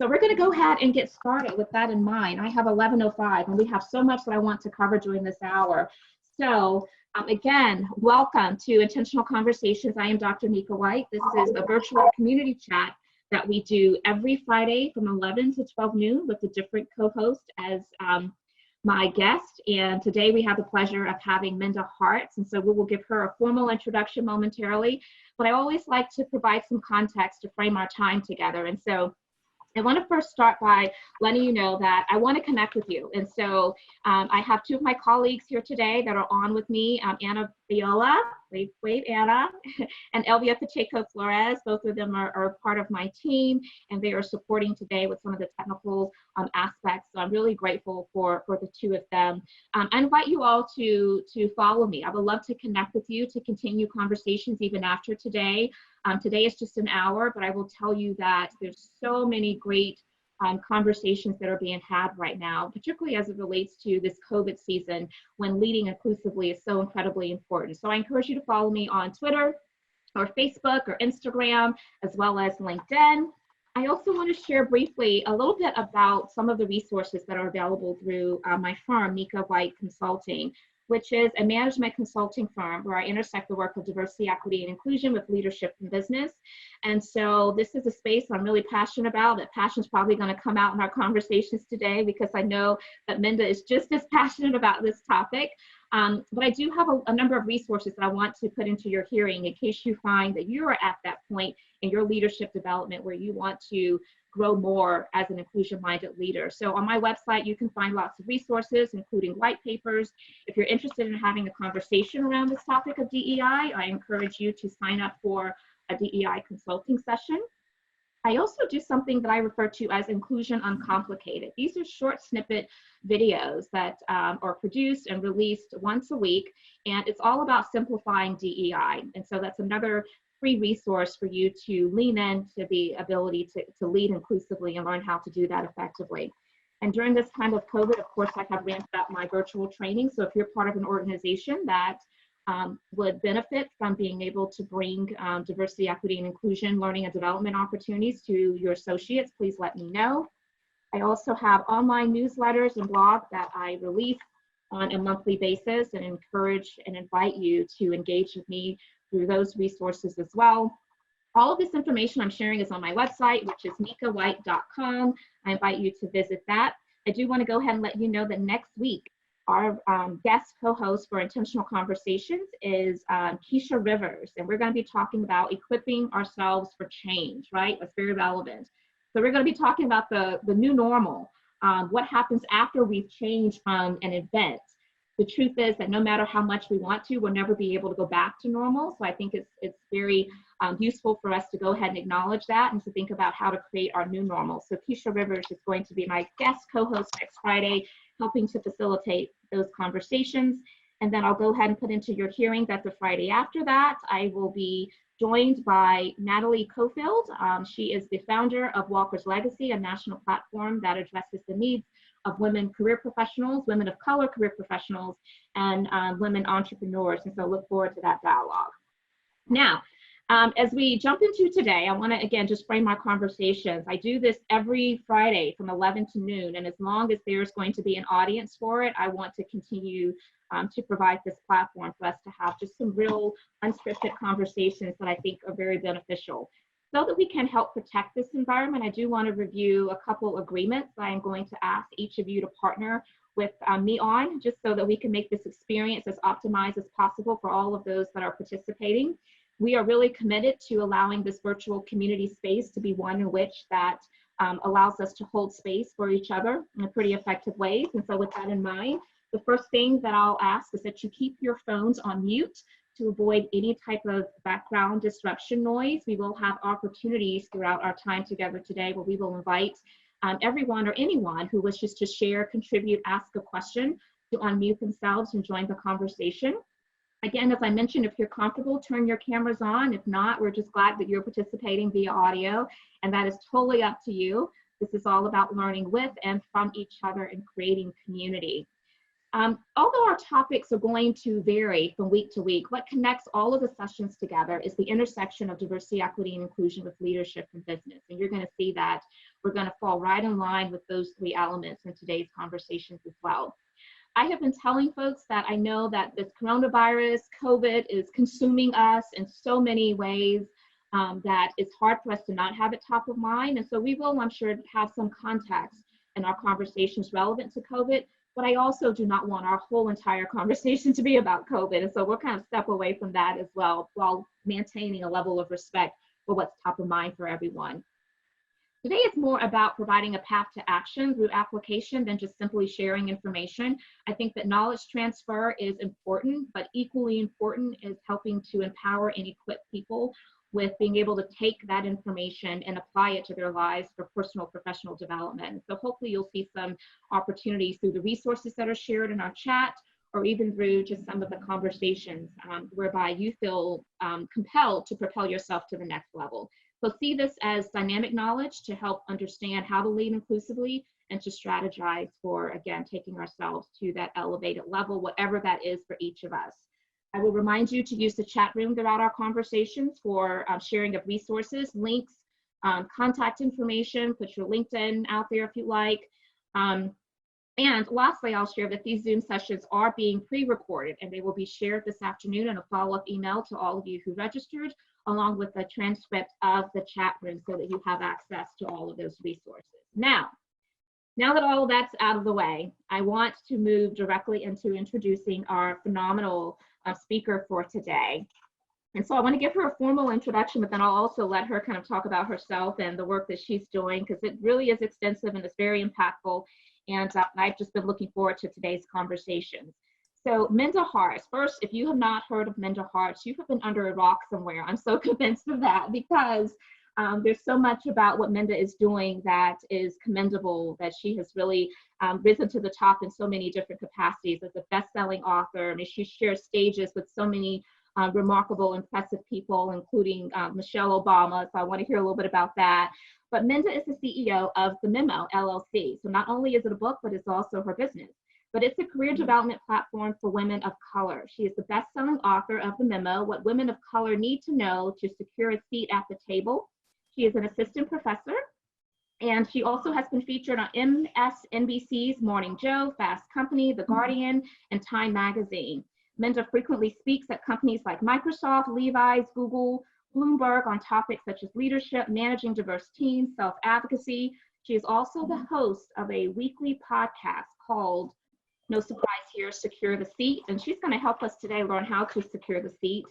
So we're going to go ahead and get started with that in mind. I have 11:05, and we have so much that I want to cover during this hour. So again, welcome to Intentional Conversations. I am Dr. Nika White. This is a virtual community chat that we do every Friday from 11 to 12 noon with a different co-host as my guest. And today we have the pleasure of having Minda Harts. And so we will give her a formal introduction momentarily. But I always like to provide some context to frame our time together. And so I want to first start by letting you know that I want to connect with you. And so I have two of my colleagues here today that are on with me, Anna Viola, wave Anna, and Elvia Pacheco Flores. Both of them are part of my team, and they are supporting today with some of the technical aspects. So I'm really grateful for the two of them. I invite you all to follow me. I would love to connect with you, to continue conversations even after today. Today is just an hour, but I will tell you that there's so many great conversations that are being had right now, particularly as it relates to this COVID season when leading inclusively is so incredibly important. So I encourage you to follow me on Twitter or Facebook or Instagram, as well as LinkedIn. I also want to share briefly a little bit about some of the resources that are available through my firm, Nika White Consulting, which is a management consulting firm where I intersect the work of diversity, equity, and inclusion with leadership and business. And so this is a space I'm really passionate about. That passion is probably going to come out in our conversations today because I know that Minda is just as passionate about this topic. But I do have a number of resources that I want to put into your hearing in case you find that you are at that point in your leadership development where you want to grow more as an inclusion-minded leader. So on my website, you can find lots of resources, including white papers. If you're interested in having a conversation around this topic of DEI, I encourage you to sign up for a DEI consulting session. I also do something that I refer to as Inclusion Uncomplicated. These are short snippet videos that are produced and released once a week, and it's all about simplifying DEI. And so that's another free resource for you to lean into the ability to lead inclusively and learn how to do that effectively. And during this time of COVID, of course, I have ramped up my virtual training. So if you're part of an organization that would benefit from being able to bring diversity, equity, and inclusion learning and development opportunities to your associates, please let me know. I also have online newsletters and blogs that I release on a monthly basis and encourage and invite you to engage with me through those resources as well. All of this information I'm sharing is on my website, which is nikawhite.com. I invite you to visit that. I do want to go ahead and let you know that next week, our guest co-host for Intentional Conversations is Keisha Rivers, and we're going to be talking about equipping ourselves for change, right? That's very relevant. So we're going to be talking about the new normal, what happens after we've changed from an event. The truth is that no matter how much we want to, we'll never be able to go back to normal. So I think it's very useful for us to go ahead and acknowledge that and to think about how to create our new normal. So Keisha Rivers is going to be my guest co-host next Friday, helping to facilitate those conversations. And then I'll go ahead and put into your hearing that the Friday after that, I will be joined by Natalie Cofield. She is the founder of Walker's Legacy, a national platform that addresses the needs of women career professionals, women of color career professionals, and women entrepreneurs. And so I look forward to that dialogue. Now, as we jump into today, I want to, again, just frame our conversations. I do this every Friday from 11 to noon, and as long as there's going to be an audience for it, I want to continue to provide this platform for us to have just some real unscripted conversations that I think are very beneficial. So that we can help protect this environment, I do want to review a couple agreements that I'm going to ask each of you to partner with me on, just so that we can make this experience as optimized as possible for all of those that are participating. We are really committed to allowing this virtual community space to be one in which that allows us to hold space for each other in pretty effective ways. And so with that in mind, the first thing that I'll ask is that you keep your phones on mute to avoid any type of background disruption noise. We will have opportunities throughout our time together today where we will invite everyone or anyone who wishes to share, contribute, ask a question to unmute themselves and join the conversation. Again, as I mentioned, if you're comfortable, turn your cameras on. If not, we're just glad that you're participating via audio, and that is totally up to you. This is all about learning with and from each other and creating community. Although our topics are going to vary from week to week, what connects all of the sessions together is the intersection of diversity, equity, and inclusion with leadership and business. And you're going to see that we're going to fall right in line with those three elements in today's conversations as well. I have been telling folks that I know that this coronavirus, COVID, is consuming us in so many ways that it's hard for us to not have it top of mind. And so we will, I'm sure, have some context in our conversations relevant to COVID. But I also do not want our whole entire conversation to be about COVID. And so we'll kind of step away from that as well, while maintaining a level of respect for what's top of mind for everyone. Today is more about providing a path to action through application than just simply sharing information. I think that knowledge transfer is important, but equally important is helping to empower and equip people with being able to take that information and apply it to their lives for personal professional development. So hopefully you'll see some opportunities through the resources that are shared in our chat, or even through just some of the conversations whereby you feel compelled to propel yourself to the next level. So see this as dynamic knowledge to help understand how to lead inclusively and to strategize for, again, taking ourselves to that elevated level, whatever that is for each of us. I will remind you to use the chat room throughout our conversations for sharing of resources, links, contact information, put your LinkedIn out there if you like. And lastly, I'll share that these Zoom sessions are being pre-recorded and they will be shared this afternoon in a follow-up email to all of you who registered, along with the transcript of the chat room so that you have access to all of those resources. Now that all of that's out of the way, I want to move directly into introducing our phenomenal speaker for today. And so I want to give her a formal introduction, but then I'll also let her kind of talk about herself and the work that she's doing, because it really is extensive and it's very impactful. And I've just been looking forward to today's conversations. So Minda Harts, first, if you have not heard of Minda Harts, you have been under a rock somewhere. I'm so convinced of that, because there's so much about what Minda is doing that is commendable, that she has really risen to the top in so many different capacities as a best-selling author. I mean, she shares stages with so many remarkable, impressive people, including Michelle Obama. So I want to hear a little bit about that. But Minda is the CEO of the Memo, LLC. So not only is it a book, but it's also her business. But it's a career development platform for women of color. She is the best-selling author of the Memo, What Women of Color Need to Know to Secure a Seat at the Table. She is an assistant professor, and she also has been featured on MSNBC's Morning Joe, Fast Company, The Guardian, and Time Magazine. Minda frequently speaks at companies like Microsoft, Levi's, Google, Bloomberg on topics such as leadership, managing diverse teams, self-advocacy. She is also the host of a weekly podcast called, no surprise here, Secure the Seat. And she's going to help us today learn how to secure the seat.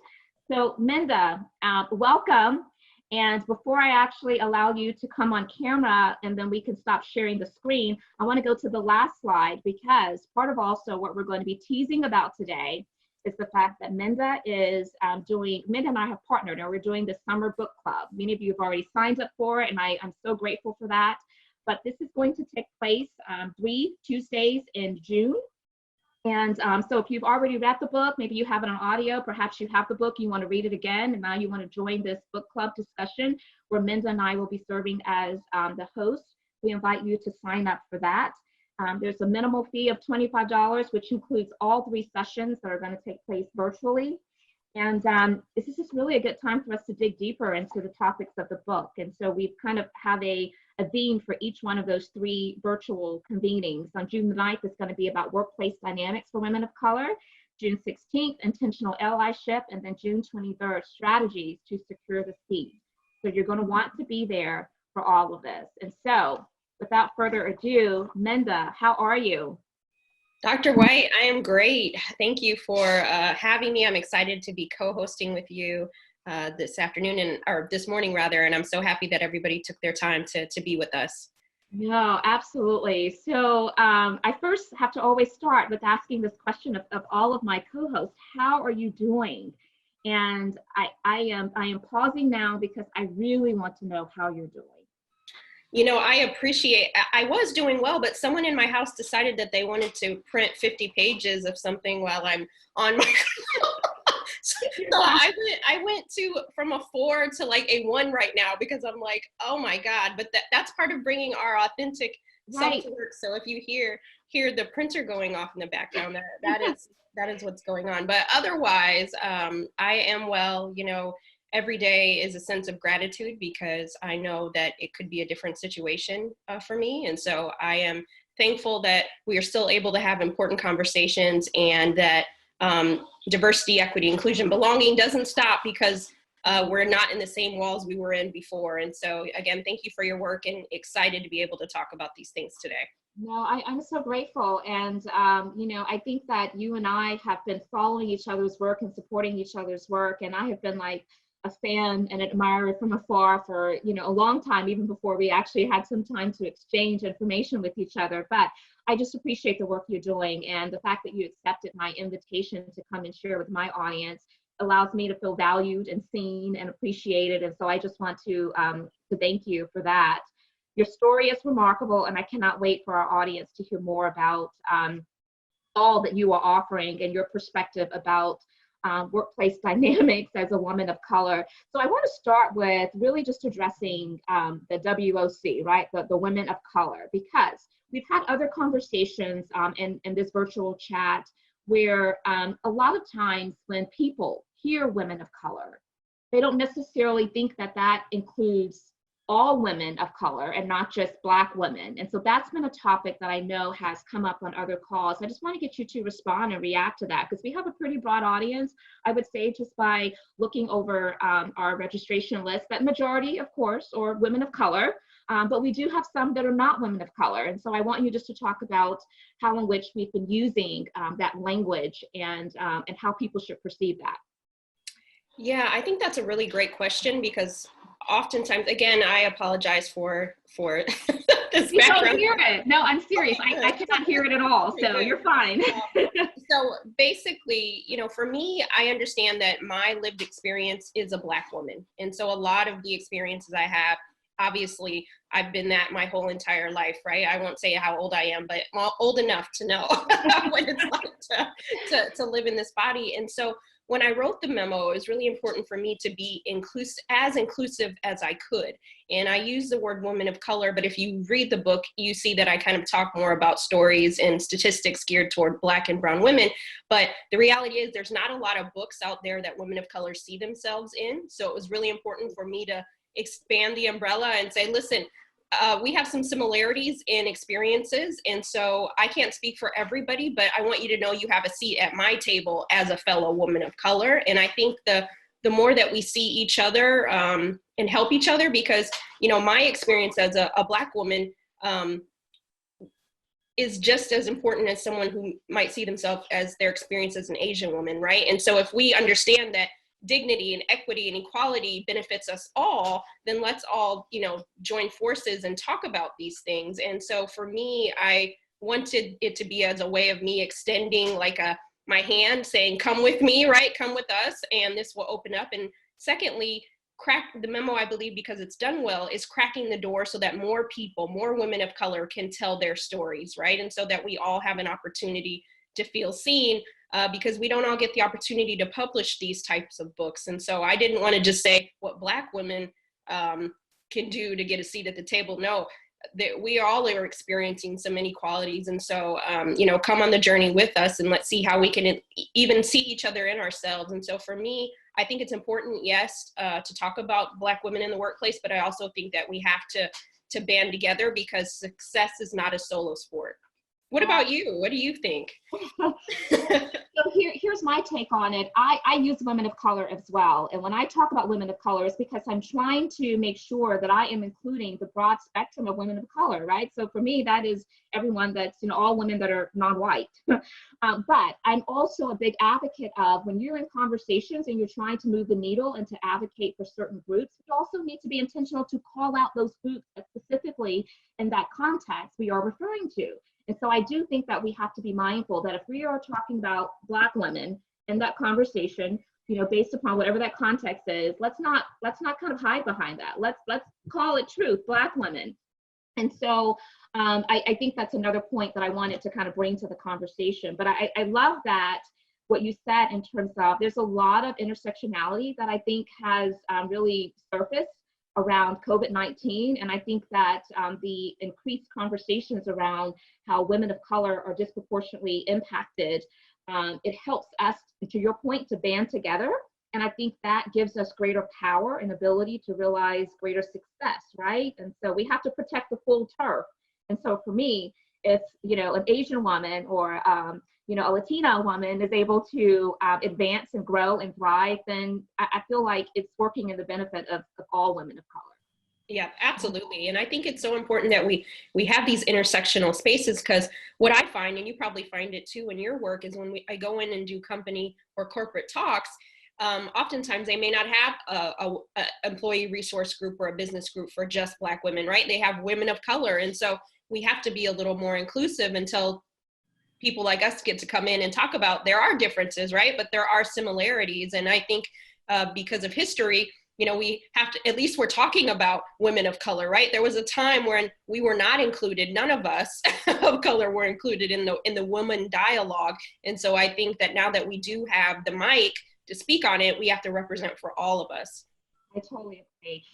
So Minda, welcome. And before I actually allow you to come on camera and then we can stop sharing the screen, I want to go to the last slide, because part of also what we're going to be teasing about today is the fact that Minda is Minda and I have partnered, and we're doing the summer book club. Many of you have already signed up for it, and I'm so grateful for that. But this is going to take place 3 Tuesdays in June. And so if you've already read the book, maybe you have it on audio, perhaps you have the book, you want to read it again, and now you want to join this book club discussion where Minda and I will be serving as the host. We invite you to sign up for that. There's a minimal fee of $25, which includes all 3 sessions that are going to take place virtually. And this is just really a good time for us to dig deeper into the topics of the book. And so we kind of have a theme for each one of those 3 virtual convenings. On June 9th, it's going to be about workplace dynamics for women of color. June 16th, intentional allyship. And then June 23rd, strategies to secure the seat. So you're going to want to be there for all of this. And so without further ado, Minda, how are you? Dr. White, I am great. Thank you for having me. I'm excited to be co-hosting with you this afternoon, or this morning rather, and I'm so happy that everybody took their time to be with us. No, absolutely. So I first have to always start with asking this question of all of my co-hosts: how are you doing? And I am pausing now because I really want to know how you're doing. You know, I was doing well, but someone in my house decided that they wanted to print 50 pages of something while I'm on my so I went from a 4 to like a 1 right now, because I'm like, oh my God, but that's part of bringing our authentic Right. to work. So if you hear the printer going off in the background, that is what's going on. But otherwise, I am well. You know, every day is a sense of gratitude because I know that it could be a different situation for me, and so I am thankful that we are still able to have important conversations, and that diversity, equity, inclusion, belonging doesn't stop because we're not in the same walls we were in before. And so again, thank you for your work, and excited to be able to talk about these things today. No, I'm so grateful. And, you know, I think that you and I have been following each other's work and supporting each other's work. And I have been like a fan and an admirer from afar for, you know, a long time, even before we actually had some time to exchange information with each other. But I just appreciate the work you're doing, and the fact that you accepted my invitation to come and share with my audience allows me to feel valued and seen and appreciated. And so I just want to thank you for that. Your story is remarkable, and I cannot wait for our audience to hear more about all that you are offering and your perspective about workplace dynamics as a woman of color. So I want to start with really just addressing the WOC, right? The women of color, because we've had other conversations in this virtual chat where a lot of times when people hear women of color, they don't necessarily think that that includes all women of color and not just Black women. And so that's been a topic that I know has come up on other calls. I just want to get you to respond and react to that, because we have a pretty broad audience. I would say just by looking over our registration list, that majority, of course, are women of color, but we do have some that are not women of color. And so I want you just to talk about how in which we've been using that language and how people should perceive that. Yeah, I think that's a really great question, because oftentimes, again, I apologize for this You background. don't hear it. No, I'm serious. I cannot hear it at all. So you're fine. So basically, you know, for me, I understand that my lived experience is a Black woman. And so a lot of the experiences I have, obviously, I've been that my whole entire life, right? I won't say how old I am, but well, old enough to know what it's like to live in this body. And so when I wrote the memo, it was really important for me to be as inclusive as I could. And I use the word woman of color, but if you read the book, you see that I kind of talk more about stories and statistics geared toward Black and brown women. But the reality is there's not a lot of books out there that women of color see themselves in. So it was really important for me to expand the umbrella and say, listen, we have some similarities in experiences. And so I can't speak for everybody, but I want you to know you have a seat at my table as a fellow woman of color. And I think the more that we see each other and help each other, because, you know, my experience as a Black woman is just as important as someone who might see themselves as their experience as an Asian woman, right? And so if we understand that dignity and equity and equality benefits us all, then let's all, you know, join forces and talk about these things. And so for me, I wanted it to be as a way of me extending like my hand saying, come with me, right? Come with us, and this will open up. And secondly, crack the memo, I believe, because it's done well, is cracking the door so that more people, more women of color can tell their stories, right? And so that we all have an opportunity to feel seen, because we don't all get the opportunity to publish these types of books. And so I didn't want to just say what Black women can do to get a seat at the table. No, that we all are experiencing some inequalities. And so, you know, come on the journey with us, and let's see how we can even see each other in ourselves. And so for me, I think it's important, yes, to talk about Black women in the workplace, but I also think that we have to band together, because success is not a solo sport. What about you? What do you think? So here's my take on it. I use women of color as well. And when I talk about women of color, it's because I'm trying to make sure that I am including the broad spectrum of women of color, right? So for me, that is everyone that's, you know, all women that are non-white. But I'm also a big advocate of, when you're in conversations and you're trying to move the needle and to advocate for certain groups, you also need to be intentional to call out those groups that specifically in that context we are referring to. And so I do think that we have to be mindful that if we are talking about Black women in that conversation, you know, based upon whatever that context is, let's not kind of hide behind that. Let's call it truth, Black women. And so I think that's another point that I wanted to kind of bring to the conversation. But I love that what you said in terms of there's a lot of intersectionality that I think has really surfaced around COVID-19. And I think that the increased conversations around how women of color are disproportionately impacted, it helps us, to your point, to band together. And I think that gives us greater power and ability to realize greater success, right? And so we have to protect the full turf. And so for me, if, you know, an Asian woman or, you know, a Latina woman is able to advance and grow and thrive, then I feel like it's working in the benefit of all women of color. Yeah, absolutely. And I think it's so important that we have these intersectional spaces, because what I find, and you probably find it too in your work, is when I go in and do company or corporate talks, oftentimes they may not have a employee resource group or a business group for just Black women, right? They have women of color. And so we have to be a little more inclusive until people like us get to come in and talk about there are differences, right? But there are similarities. And I think because of history, you know, we have to, at least we're talking about women of color, right? There was a time when we were not included. None of us of color were included in the woman dialogue. And so I think that now that we do have the mic to speak on it, we have to represent for all of us. I totally agree.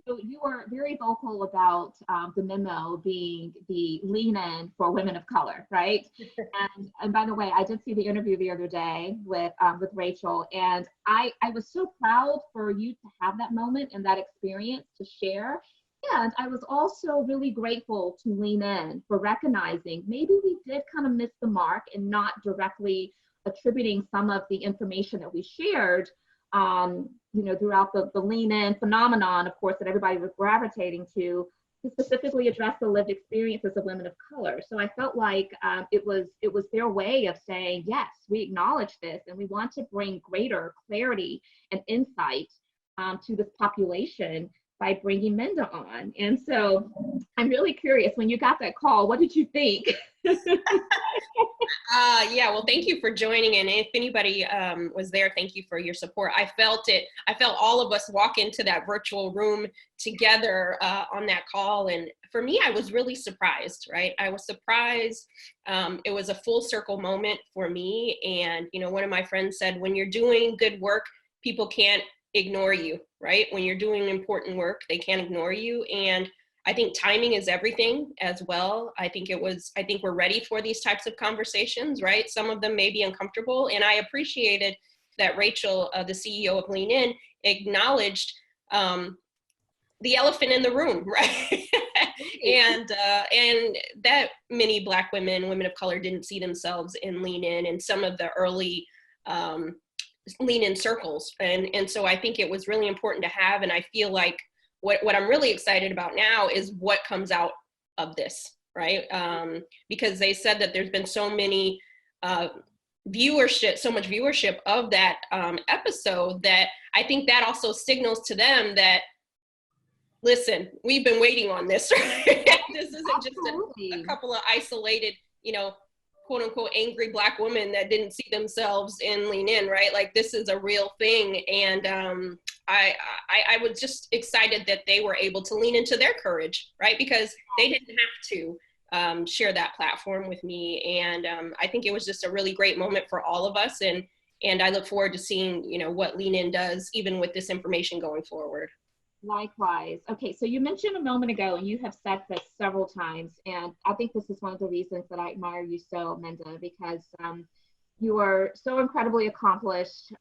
So you are very vocal about the memo being the lean in for women of color, right? And by the way, I did see the interview the other day with Rachel, and I was so proud for you to have that moment and that experience to share. And I was also really grateful to lean in for recognizing maybe we did kind of miss the mark and not directly attributing some of the information that we shared, you know, throughout the lean in phenomenon, of course, that everybody was gravitating to specifically address the lived experiences of women of color. So I felt like it was their way of saying, yes, we acknowledge this and we want to bring greater clarity and insight to this population by bringing Minda on. And so I'm really curious, when you got that call, what did you think? Yeah, well, thank you for joining. And if anybody was there, thank you for your support. I felt it. I felt all of us walk into that virtual room together on that call. And for me, I was really surprised, right? I was surprised. It was a full circle moment for me. And, you know, one of my friends said, when you're doing good work, people can't ignore you, right? When you're doing important work, they can't ignore you. And I think timing is everything as well. I think we're ready for these types of conversations, right? Some of them may be uncomfortable. And I appreciated that Rachel, the CEO of Lean In, acknowledged the elephant in the room, right? and that many Black women of color didn't see themselves in Lean In and some of the early Lean In circles. And so I think it was really important to have, and I feel like what I'm really excited about now is what comes out of this, right? Because they said that there's been so much viewership of that episode, that I think that also signals to them that, listen, we've been waiting on this, right? This isn't just a couple of isolated, you know, quote unquote angry Black women that didn't see themselves in Lean In, right? Like, this is a real thing. And I was just excited that they were able to lean into their courage, right? Because they didn't have to share that platform with me. And I think it was just a really great moment for all of us. And I look forward to seeing, you know, what Lean In does, even with this information going forward. Likewise. Okay, so you mentioned a moment ago, and you have said this several times, and I think this is one of the reasons that I admire you so, Minda, because you are so incredibly accomplished,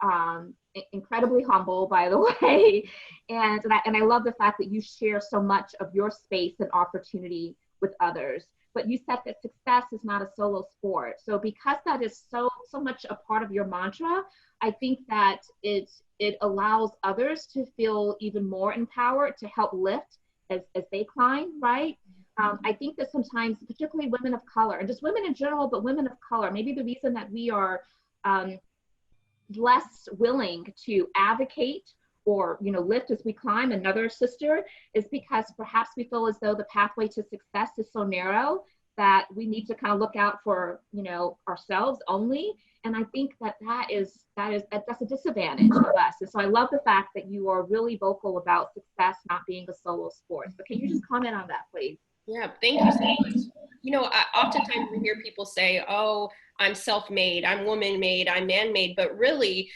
incredibly humble, by the way, and I love the fact that you share so much of your space and opportunity with others. But you said that success is not a solo sport. So because that is so much a part of your mantra, I think that it allows others to feel even more empowered to help lift as they climb, right? I think that sometimes, particularly women of color, and just women in general, but women of color, maybe the reason that we are less willing to advocate or, you know, lift as we climb another sister is because perhaps we feel as though the pathway to success is so narrow that we need to kind of look out for, you know, ourselves only. And I think that's a disadvantage of us. And so I love the fact that you are really vocal about success not being a solo sport. But can you just comment on that, please? Yeah, thank you so much. You know, oftentimes we hear people say, oh, I'm self-made, I'm woman-made, I'm man-made, but really,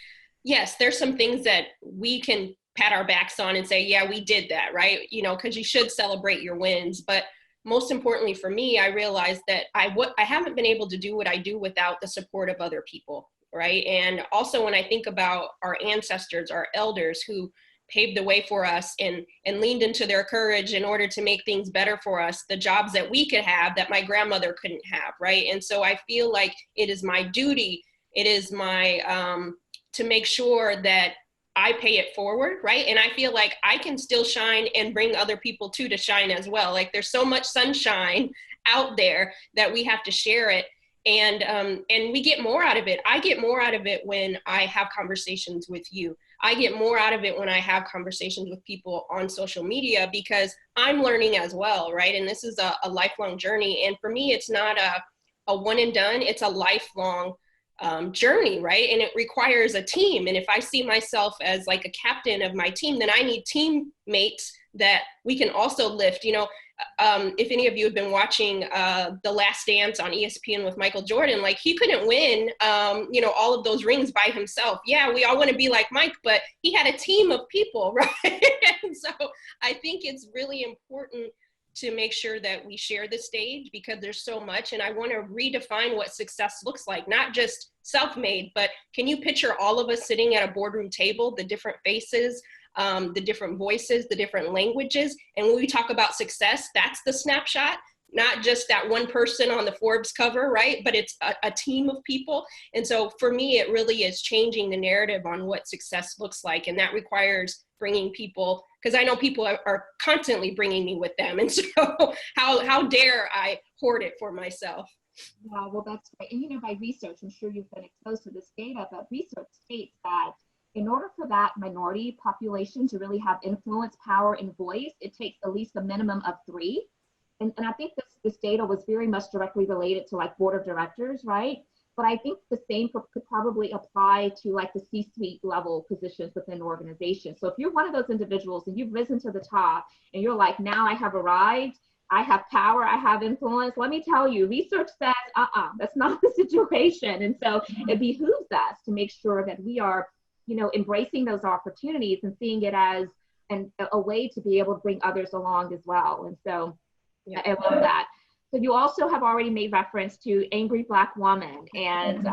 yes, there's some things that we can pat our backs on and say, yeah, we did that, right? You know, because you should celebrate your wins. But most importantly for me, I realized that I haven't been able to do what I do without the support of other people, right? And also when I think about our ancestors, our elders who paved the way for us and leaned into their courage in order to make things better for us, the jobs that we could have that my grandmother couldn't have, right? And so I feel like it is my duty, it is my, to make sure that I pay it forward, right? And I feel like I can still shine and bring other people too to shine as well. Like there's so much sunshine out there that we have to share it. And we get more out of it. I get more out of it when I have conversations with you. I get more out of it when I have conversations with people on social media because I'm learning as well, right? And this is a lifelong journey. And for me, it's not a one and done, it's a lifelong journey, right? And it requires a team. And if I see myself as like a captain of my team, then I need teammates that we can also lift. You know, if any of you have been watching The Last Dance on ESPN with Michael Jordan, like he couldn't win, you know, all of those rings by himself. Yeah, we all want to be like Mike, but he had a team of people, right? And so I think it's really important to make sure that we share the stage because there's so much. And I want to redefine what success looks like, not just self-made, but can you picture all of us sitting at a boardroom table, the different faces, the different voices, the different languages. And when we talk about success, that's the snapshot, not just that one person on the Forbes cover, right? But it's a team of people. And so for me, it really is changing the narrative on what success looks like. And that requires bringing people, because I know people are constantly bringing me with them. And so how dare I hoard it for myself? Yeah, well, that's right. And, you know, by research, I'm sure you've been exposed to this data, but research states that in order for that minority population to really have influence, power, and voice, it takes at least a minimum of 3. And I think this data was very much directly related to like board of directors, right? But I think the same could probably apply to like the C-suite level positions within organizations. So if you're one of those individuals and you've risen to the top and you're like, now I have arrived, I have power, I have influence, let me tell you, research says, that's not the situation. And so it behooves us to make sure that we are, you know, embracing those opportunities and seeing it as a way to be able to bring others along as well. And so yeah. I love that. So you also have already made reference to Angry Black Woman. And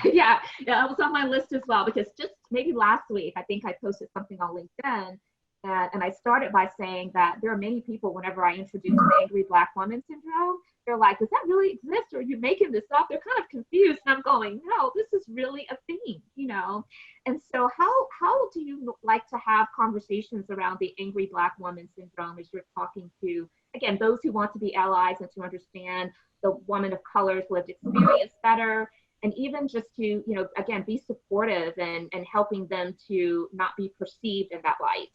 yeah, that was on my list as well, because just maybe last week, I think I posted something on LinkedIn. And I started by saying that there are many people, whenever I introduce the Angry Black Woman syndrome, they're like, does that really exist? Or are you making this up? They're kind of confused. And I'm going, no, this is really a thing, you know? And so how do you like to have conversations around the Angry Black Woman syndrome as you're talking to, again, those who want to be allies and to understand the woman of color's lived experience better, and even just to, you know, again, be supportive and helping them to not be perceived in that light?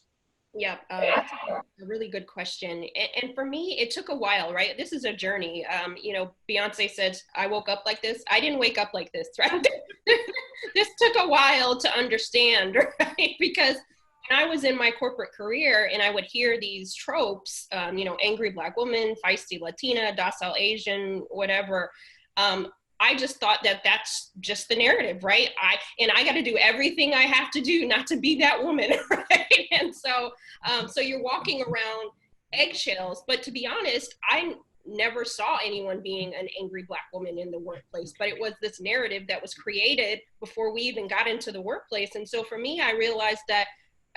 Yeah, that's a really good question. And for me, it took a while, right? This is a journey. You know, Beyonce said, I woke up like this. I didn't wake up like this, right? This took a while to understand, right? Because when I was in my corporate career and I would hear these tropes, you know, angry Black woman, feisty Latina, docile Asian, whatever, I just thought that that's just the narrative, right? I got to do everything I have to do not to be that woman, right? And so you're walking around eggshells. But to be honest, I never saw anyone being an angry Black woman in the workplace. But it was this narrative that was created before we even got into the workplace. And so for me, I realized that,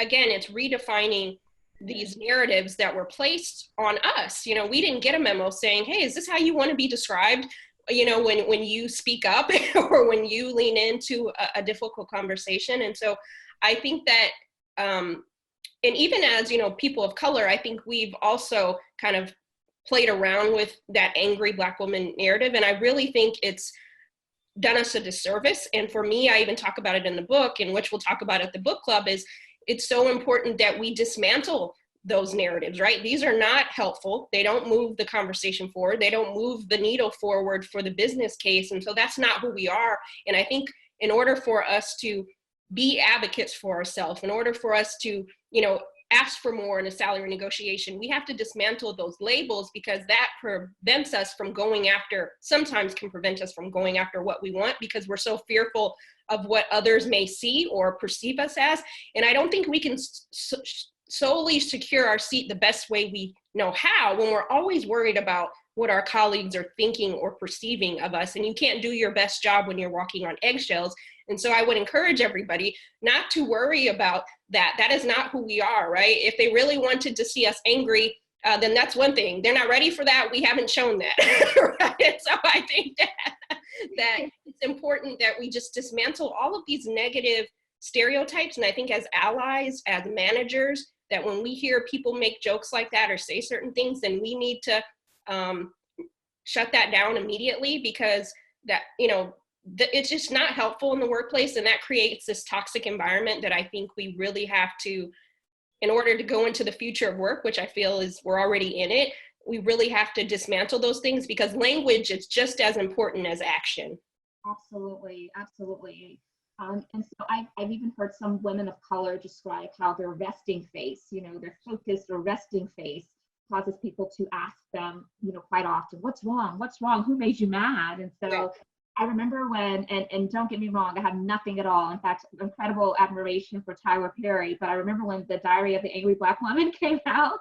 again, it's redefining these narratives that were placed on us. You know, we didn't get a memo saying, hey, is this how you want to be described? You know, when you speak up or when you lean into a difficult conversation. And so I think that, and even as, you know, people of color, I think we've also kind of played around with that angry Black woman narrative. And I really think it's done us a disservice. And for me, I even talk about it in the book, in which we'll talk about at the book club, is it's so important that we dismantle those narratives, right? These are not helpful. They don't move the conversation forward. They don't move the needle forward for the business case. And so that's not who we are. And I think in order for us to be advocates for ourselves, in order for us to, you know, ask for more in a salary negotiation. We have to dismantle those labels, because that prevents us from going after, sometimes can prevent us from going after what we want, because we're so fearful of what others may see or perceive us as. And I don't think we can solely secure our seat the best way we know how when we're always worried about what our colleagues are thinking or perceiving of us. And you can't do your best job when you're walking on eggshells. And so I would encourage everybody not to worry about that. That is not who we are, right? If they really wanted to see us angry, then that's one thing. They're not ready for that. We haven't shown that, right? So I think that it's important that we just dismantle all of these negative stereotypes. And I think as allies, as managers, that when we hear people make jokes like that or say certain things, then we need to shut that down immediately, because that, it's just not helpful in the workplace, and that creates this toxic environment that I think we really have to, in order to go into the future of work, which I feel is we're already in it, we really have to dismantle those things, because language is just as important as action. Absolutely, absolutely. And so I've even heard some women of color describe how their resting face, their focused or resting face causes people to ask them, quite often, what's wrong? What's wrong? Who made you mad? And so yeah. I remember when, and don't get me wrong, I have nothing at all. In fact, incredible admiration for Tyler Perry. But I remember when The Diary of the Angry Black Woman came out,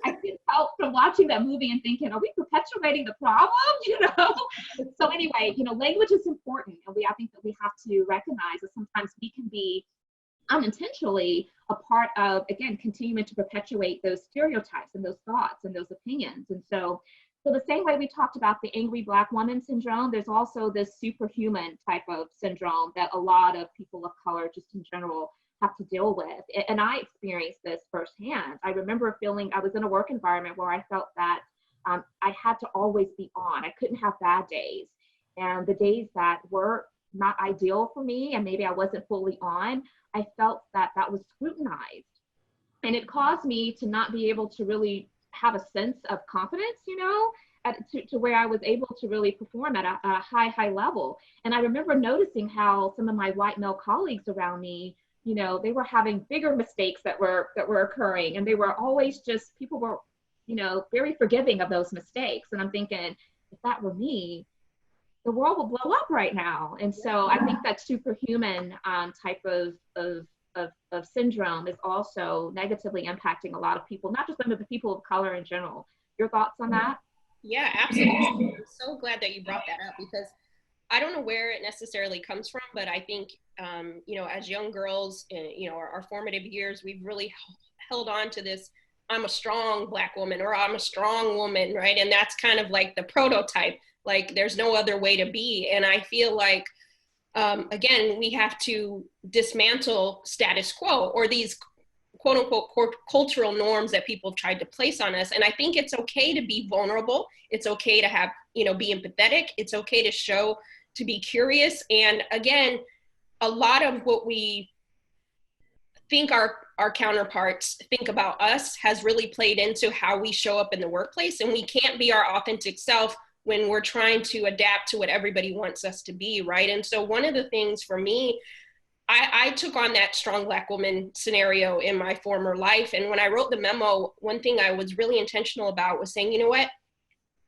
I couldn't help from watching that movie and thinking, are we perpetuating the problem? So anyway, language is important. And I think that we have to recognize that sometimes we can be unintentionally a part of, again, continuing to perpetuate those stereotypes and those thoughts and those opinions. And so the same way we talked about the angry Black woman syndrome, there's also this superhuman type of syndrome that a lot of people of color just in general have to deal with. And I experienced this firsthand. I remember feeling I was in a work environment where I felt that I had to always be on. I couldn't have bad days. And the days that were not ideal for me, and maybe I wasn't fully on, I felt that that was scrutinized. And it caused me to not be able to really have a sense of confidence, to where I was able to really perform at a high level. And I remember noticing how some of my white male colleagues around me, they were having bigger mistakes that were occurring. And they were always people were, very forgiving of those mistakes. And I'm thinking, if that were me, the world will blow up right now. And so I think that superhuman type of syndrome is also negatively impacting a lot of people, not just women, but people of color in general. Your thoughts on that? Yeah, absolutely. I'm so glad that you brought that up, because I don't know where it necessarily comes from, but I think, as young girls, our formative years, we've really held on to this, I'm a strong Black woman, or I'm a strong woman, right? And that's kind of like the prototype, like there's no other way to be. And I feel like, again, we have to dismantle status quo, or these quote unquote cultural norms that people tried to place on us. And I think it's okay to be vulnerable. It's okay to have, be empathetic. It's okay to be curious. And again, a lot of what we think our counterparts think about us has really played into how we show up in the workplace. And we can't be our authentic self when we're trying to adapt to what everybody wants us to be, right? And so one of the things for me, I took on that strong Black woman scenario in my former life. And when I wrote the memo, one thing I was really intentional about was saying, you know what?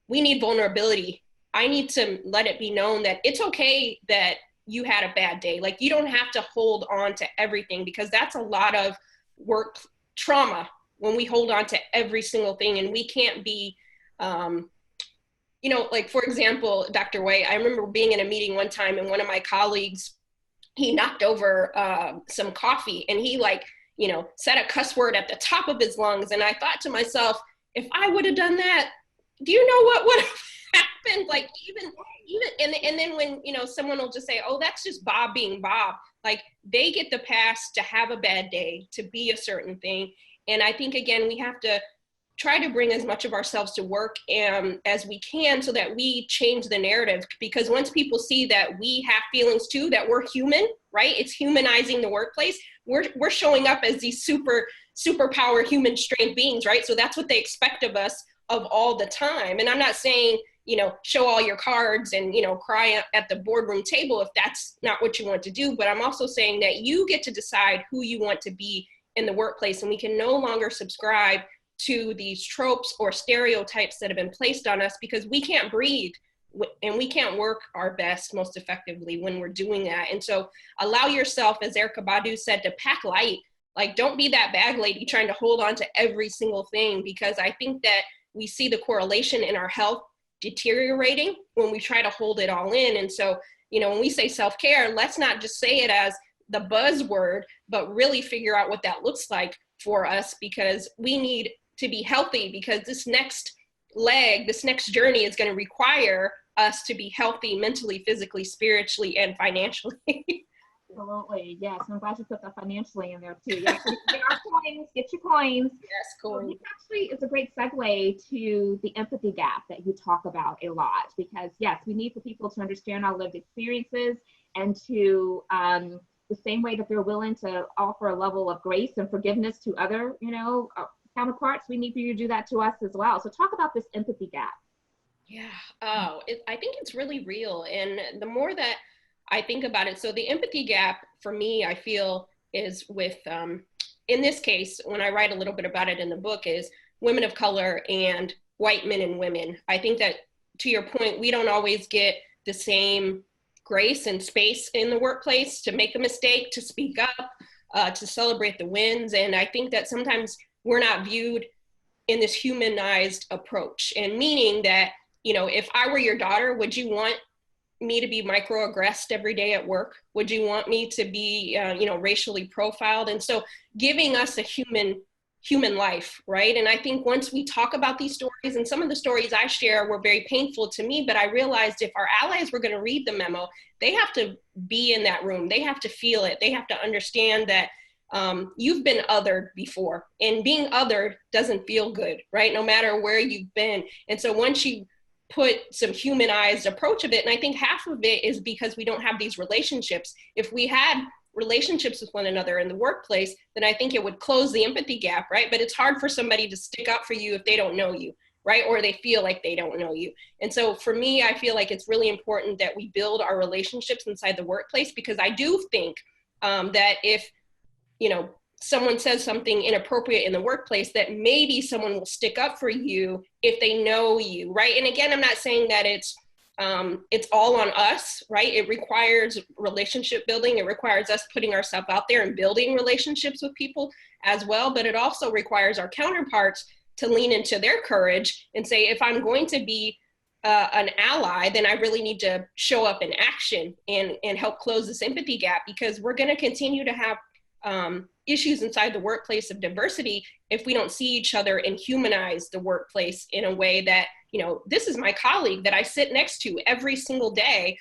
We need vulnerability. I need to let it be known that it's okay that you had a bad day. Like, you don't have to hold on to everything, because that's a lot of work trauma when we hold on to every single thing. And we can't be, like, for example, Dr. White, I remember being in a meeting one time, and one of my colleagues, he knocked over some coffee, and he said a cuss word at the top of his lungs. And I thought to myself, if I would have done that, do you know what would have happened? Like, even, and then when, someone will just say, oh, that's just Bob being Bob. Like, they get the pass to have a bad day, to be a certain thing. And I think, again, we have to try to bring as much of ourselves to work as we can, so that we change the narrative. Because once people see that we have feelings too, that we're human, right? It's humanizing the workplace. We're showing up as these superpower human strength beings, right? So that's what they expect of us of all the time. And I'm not saying, show all your cards and, cry at the boardroom table if that's not what you want to do. But I'm also saying that you get to decide who you want to be in the workplace, and we can no longer subscribe to these tropes or stereotypes that have been placed on us, because we can't breathe and we can't work our best most effectively when we're doing that. And so allow yourself, as Erykah Badu said, to pack light. Like, don't be that bag lady trying to hold on to every single thing, because I think that we see the correlation in our health deteriorating when we try to hold it all in. And so, when we say self-care, let's not just say it as the buzzword, but really figure out what that looks like for us, because we need to be healthy, because this next leg, this next journey is going to require us to be healthy mentally, physically, spiritually, and financially. Absolutely. Yes. I'm glad you put the financially in there too. Yes. Get our coins, get your coins. Yes, cool. Well, this actually is a great segue to the empathy gap that you talk about a lot, because yes, we need for people to understand our lived experiences, and to, the same way that they're willing to offer a level of grace and forgiveness to other, counterparts, we need for you to do that to us as well. So talk about this empathy gap. Yeah. Oh, I think it's really real. And the more that I think about it, so the empathy gap for me, I feel, is with, in this case, when I write a little bit about it in the book, is women of color and white men and women. I think that, to your point, we don't always get the same grace and space in the workplace to make a mistake, to speak up, to celebrate the wins. And I think that sometimes we're not viewed in this humanized approach, and meaning that, if I were your daughter, would you want me to be microaggressed every day at work? Would you want me to be, racially profiled? And so giving us a human life, right? And I think once we talk about these stories, and some of the stories I share were very painful to me, but I realized if our allies were going to read the memo, they have to be in that room. They have to feel it. They have to understand that you've been othered before, and being othered doesn't feel good, right? No matter where you've been. And so once you put some humanized approach of it, and I think half of it is because we don't have these relationships. If we had relationships with one another in the workplace, then I think it would close the empathy gap, right? But it's hard for somebody to stick up for you if they don't know you, right? Or they feel like they don't know you. And so for me, I feel like it's really important that we build our relationships inside the workplace, because I do think that if, someone says something inappropriate in the workplace, that maybe someone will stick up for you if they know you, right? And again, I'm not saying that it's all on us, right? It requires relationship building. It requires us putting ourselves out there and building relationships with people as well. But it also requires our counterparts to lean into their courage and say, if I'm going to be an ally, then I really need to show up in action and help close this empathy gap, because we're going to continue to have issues inside the workplace of diversity if we don't see each other and humanize the workplace in a way that, this is my colleague that I sit next to every single day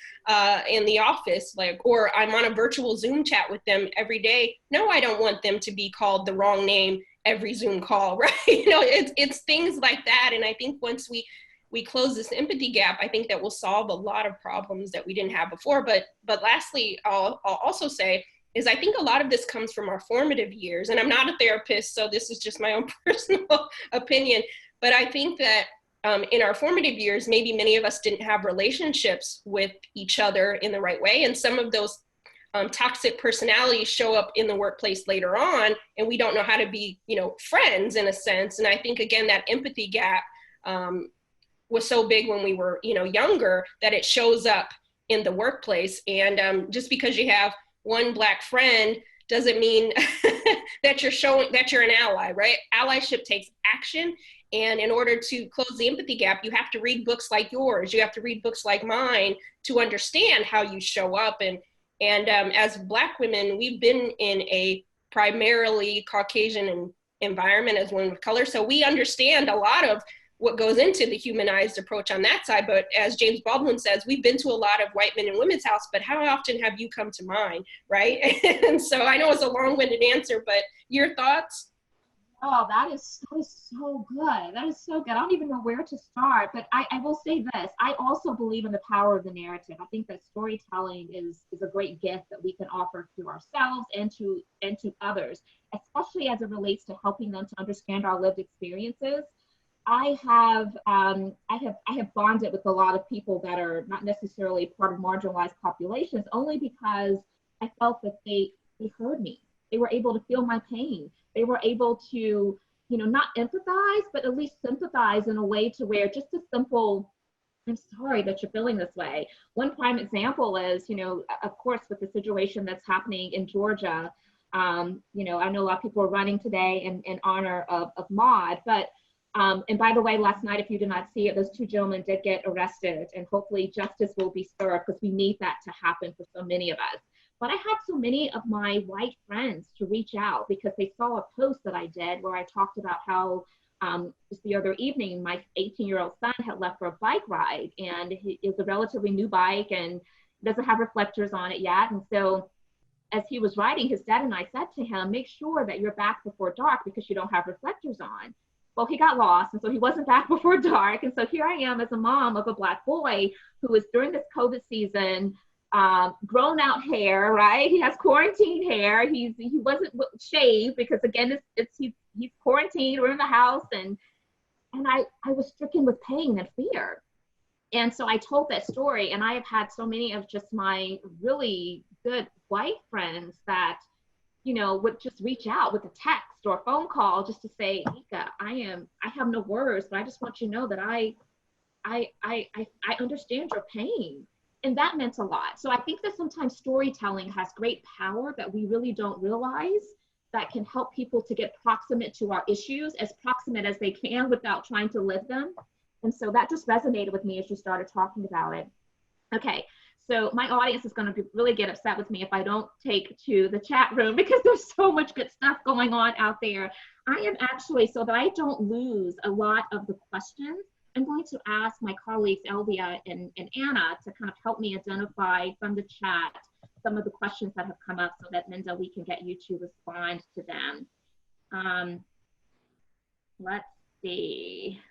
in the office, or I'm on a virtual Zoom chat with them every day. No, I don't want them to be called the wrong name every Zoom call, right? It's things like that. And I think once we close this empathy gap, I think that will solve a lot of problems that we didn't have before. But lastly, I'll also say, is I think a lot of this comes from our formative years. And I'm not a therapist, so this is just my own personal opinion. But I think that in our formative years, maybe many of us didn't have relationships with each other in the right way. And some of those toxic personalities show up in the workplace later on, and we don't know how to be, friends in a sense. And I think, again, that empathy gap was so big when we were, younger, that it shows up in the workplace. And just because you have one Black friend doesn't mean that you're an ally, right? Allyship takes action. And in order to close the empathy gap, you have to read books like yours. You have to read books like mine to understand how you show up. And as Black women, we've been in a primarily Caucasian environment as women of color. So we understand a lot of what goes into the humanized approach on that side. But as James Baldwin says, we've been to a lot of white men and women's house, but how often have you come to mine, right? And so I know it's a long-winded answer, but your thoughts? Oh, that is so good. That is so good. I don't even know where to start, but I will say this. I also believe in the power of the narrative. I think that storytelling is a great gift that we can offer to ourselves and to others, especially as it relates to helping them to understand our lived experiences. I have bonded with a lot of people that are not necessarily part of marginalized populations, only because I felt that they heard me. They were able to feel my pain. they were able to, not empathize, but at least sympathize in a way to where just a simple, I'm sorry that you're feeling this way. One prime example is, of course, with the situation that's happening in Georgia, I know a lot of people are running today in honor of Maud, but, and by the way, last night, if you did not see it, those two gentlemen did get arrested, and hopefully justice will be served, because we need that to happen for so many of us. But I had so many of my white friends to reach out because they saw a post that I did where I talked about how just the other evening, my 18-year-old son had left for a bike ride, and it was a relatively new bike and doesn't have reflectors on it yet. And so as he was riding, his dad and I said to him, make sure that you're back before dark because you don't have reflectors on. Well, he got lost, and so he wasn't back before dark. And so here I am as a mom of a Black boy who is during this COVID season, grown out hair, right? He has quarantine hair. He wasn't shaved because, again, he's quarantined. We're in the house, and I was stricken with pain and fear. And so I told that story, and I have had so many of just my really good white friends that, would just reach out with a text or a phone call just to say, Nika, I have no words, but I just want you to know that I understand your pain. And that meant a lot. So I think that sometimes storytelling has great power that we really don't realize, that can help people to get proximate to our issues, as proximate as they can without trying to live them. And so that just resonated with me as you started talking about it. Okay, so my audience is going to really get upset with me if I don't take to the chat room because there's so much good stuff going on out there. I am actually, so that I don't lose a lot of the questions, I'm going to ask my colleagues, Elvia and Anna, to kind of help me identify from the chat some of the questions that have come up so that, Minda, we can get you to respond to them. Let's see.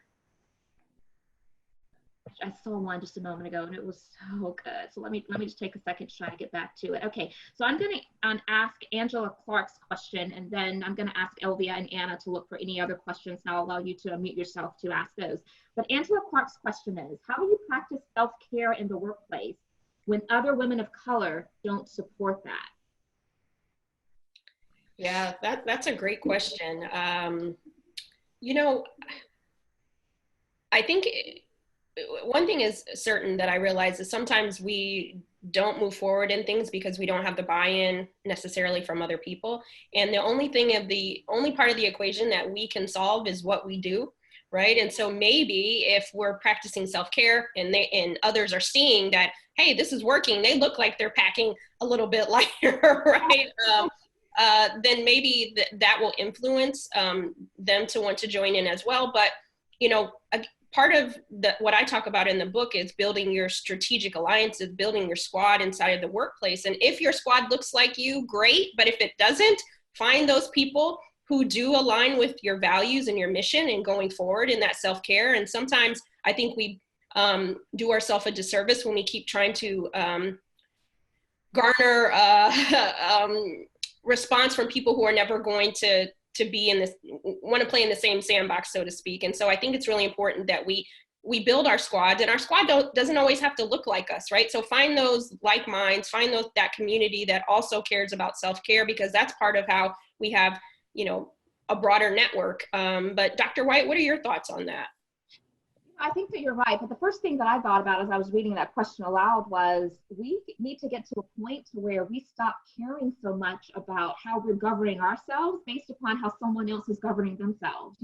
I saw one just a moment ago and it was so good. So let me just take a second to try to get back to it. Okay, so I'm going to ask Angela Clark's question, and then I'm going to ask Elvia and Anna to look for any other questions, and I'll allow you to unmute yourself to ask those. But Angela Clark's question is, how do you practice self-care in the workplace when other women of color don't support that? Yeah, that's a great question. I think one thing is certain that I realize is sometimes we don't move forward in things because we don't have the buy-in necessarily from other people. And the only part of the equation that we can solve is what we do, right? And so maybe if we're practicing self-care and others are seeing that, hey, this is working, they look like they're packing a little bit lighter, right? Then maybe that will influence them to want to join in as well. But, part of what I talk about in the book is building your strategic alliances, building your squad inside of the workplace. And if your squad looks like you, great. But if it doesn't, find those people who do align with your values and your mission and going forward in that self-care. And sometimes I think we do ourselves a disservice when we keep trying to garner response from people who are never going to be in this, want to play in the same sandbox, so to speak. And so I think it's really important that we build our squad, and our squad doesn't always have to look like us, right? So find those like minds, find that community that also cares about self-care, because that's part of how we have, a broader network. But Dr. White, what are your thoughts on that? I think that you're right. But the first thing that I thought about as I was reading that question aloud was, we need to get to a point to where we stop caring so much about how we're governing ourselves based upon how someone else is governing themselves.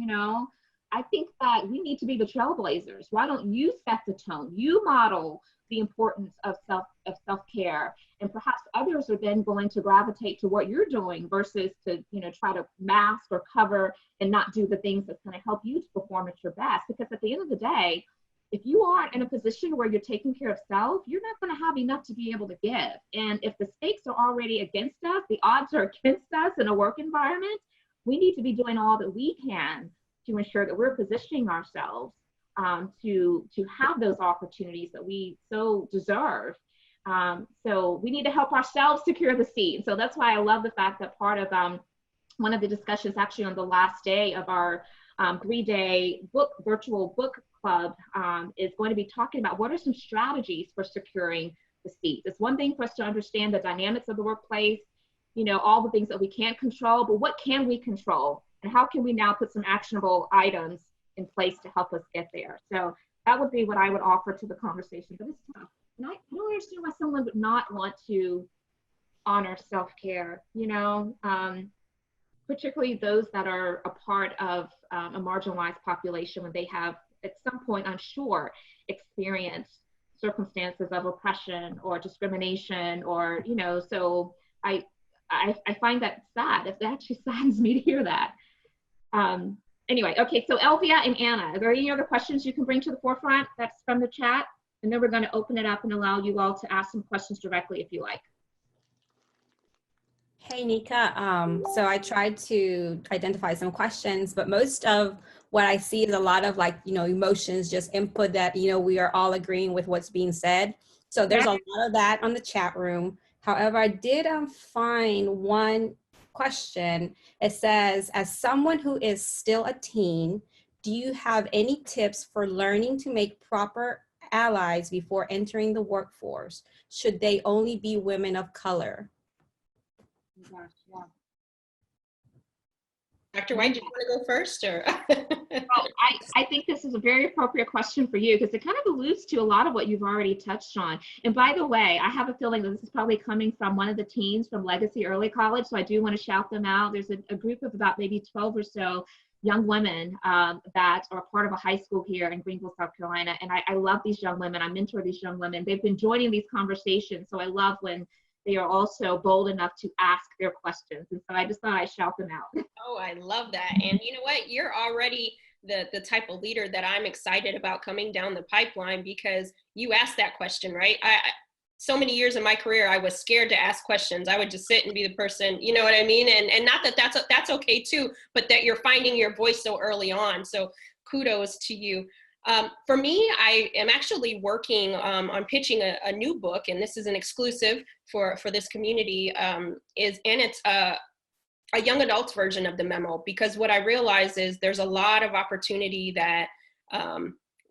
I think that we need to be the trailblazers. Why don't you set the tone? You model the importance of self-care, and perhaps others are then going to gravitate to what you're doing versus to try to mask or cover and not do the things that's going to help you to perform at your best. Because at the end of the day, if you aren't in a position where you're taking care of self, you're not going to have enough to be able to give. And if the stakes are already against us, the odds are against us in a work environment, we need to be doing all that we can to ensure that we're positioning ourselves to have those opportunities that we so deserve. So we need to help ourselves secure the seat. So that's why I love the fact that part of one of the discussions actually on the last day of our 3-day virtual book club is going to be talking about what are some strategies for securing the seat. It's one thing for us to understand the dynamics of the workplace all the things that we can't control, but what can we control? And how can we now put some actionable items in place to help us get there? So that would be what I would offer to the conversation, but it's tough. And I don't understand why someone would not want to honor self-care, particularly those that are a part of a marginalized population when they have, at some point, I'm sure, experienced circumstances of oppression or discrimination, or, so I find that sad. It actually saddens me to hear that. Anyway, okay, so Elvia and Anna, are there any other questions you can bring to the forefront that's from the chat? And then we're going to open it up and allow you all to ask some questions directly if you like. Hey, Nika. So I tried to identify some questions, but most of what I see is a lot of emotions, just input that, we are all agreeing with what's being said. So there's a lot of that on the chat room. However, I did find one question. It says, as someone who is still a teen, do you have any tips for learning to make proper allies before entering the workforce? Should they only be women of color? Gosh, yeah. Dr. White, do you want to go first, or? Well, I think this is a very appropriate question for you, because it kind of alludes to a lot of what you've already touched on. And by the way, I have a feeling that this is probably coming from one of the teens from Legacy Early College, so I do want to shout them out. There's a group of about maybe 12 or so young women that are part of a high school here in Greenville, South Carolina. And I love these young women. I mentor these young women. They've been joining these conversations, so I love when they are also bold enough to ask their questions. And so I just thought I'd shout them out. Oh, I love that. And you know what? You're already the type of leader that I'm excited about coming down the pipeline, because you asked that question, right? So many years in my career, I was scared to ask questions. I would just sit and be the person, you know what I mean? And not that that's okay too, but that you're finding your voice so early on. So kudos to you. For me, I am actually working on pitching a new book, and this is an exclusive for this community, it's a young adults version of the Memo, because what I realize is there's a lot of opportunity that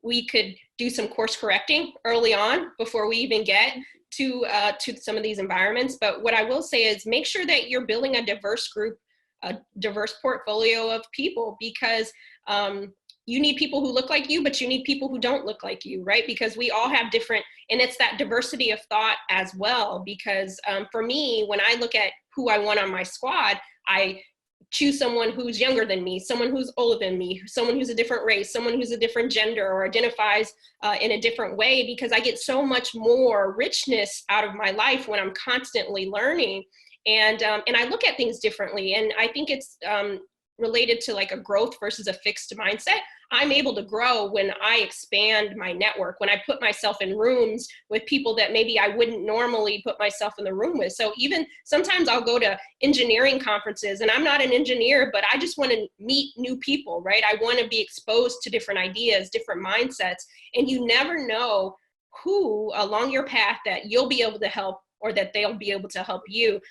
we could do some course correcting early on before we even get to some of these environments. But what I will say is make sure that you're building a diverse group, a diverse portfolio of people, because you need people who look like you, but you need people who don't look like you, right? Because we all have different, and it's that diversity of thought as well. Because for me, when I look at who I want on my squad, I choose someone who's younger than me, someone who's older than me, someone who's a different race, someone who's a different gender or identifies in a different way, because I get so much more richness out of my life when I'm constantly learning. And I look at things differently. And I think it's related to like a growth versus a fixed mindset. I'm able to grow when I expand my network, when I put myself in rooms with people that maybe I wouldn't normally put myself in the room with. So even sometimes I'll go to engineering conferences, and I'm not an engineer, but I just want to meet new people, right? I want to be exposed to different ideas, different mindsets, and you never know who along your path that you'll be able to help or that they'll be able to help you.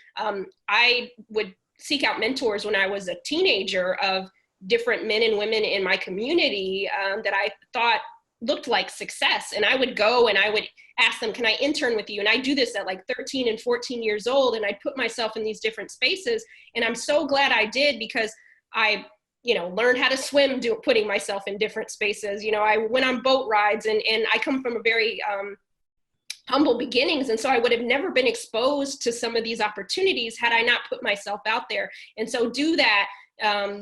I would seek out mentors when I was a teenager of different men and women in my community that I thought looked like success. And I would go and I would ask them, can I intern with you? And I do this at like 13 and 14 years old. And I put myself in these different spaces. And I'm so glad I did, because I, learned how to swim, putting myself in different spaces. I went on boat rides, and I come from a very humble beginnings. And so I would have never been exposed to some of these opportunities had I not put myself out there. And so do that,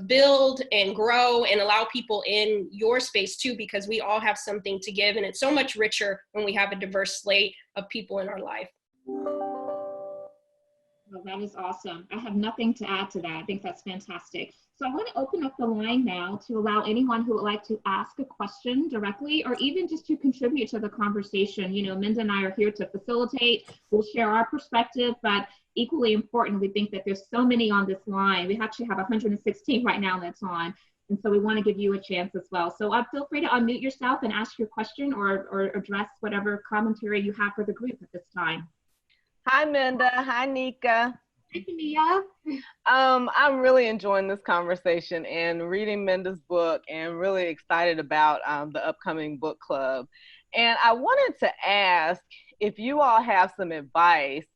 build and grow and allow people in your space too, because we all have something to give. And it's so much richer when we have a diverse slate of people in our life. Well, that is awesome. I have nothing to add to that. I think that's fantastic. So I want to open up the line now to allow anyone who would like to ask a question directly, or even just to contribute to the conversation. Minda and I are here to facilitate. We'll share our perspective, but equally important, we think that there's so many on this line. We actually have 116 right now that's on. And so we want to give you a chance as well. So feel free to unmute yourself and ask your question or address whatever commentary you have for the group at this time. Hi, Minda. Hi, Nika. Hi, Mia. I'm really enjoying this conversation and reading Minda's book, and really excited about the upcoming book club. And I wanted to ask if you all have some advice